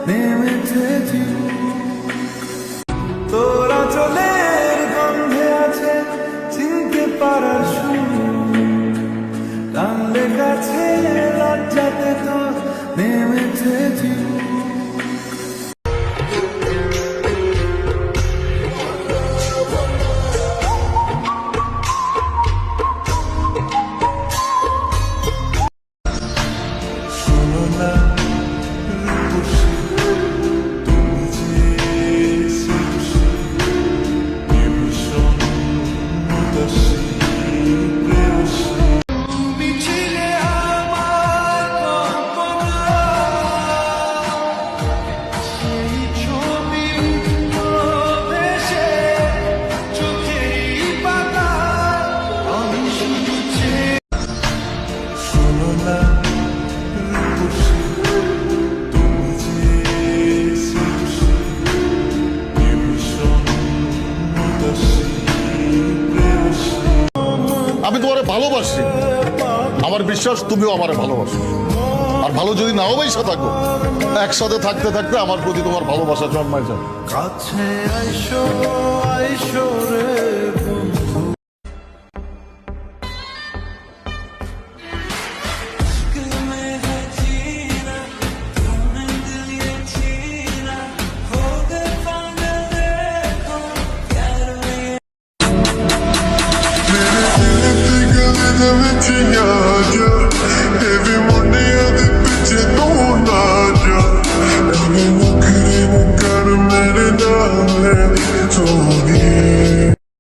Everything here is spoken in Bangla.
নেমেছে ঝিল। তোরা চলের গন্ধে আছে চিনতে পারার সুর, টানলে কাছে লজ্জাতে তোর নেমেছে ঝিল। আমি তোমারে ভালোবাসি, আমার বিশ্বাস তুমিও আমারে ভালোবাসো। আর ভালো যদি নাও বেশা থাকো, একসাথে থাকতে থাকতে আমার প্রতি তোমার ভালোবাসা জন্মায় যাবে। কাছে আইসো আইসো রে বন্ধু। Every morning I dip bitch don't nod ya. Every walk in, got a minute down there. So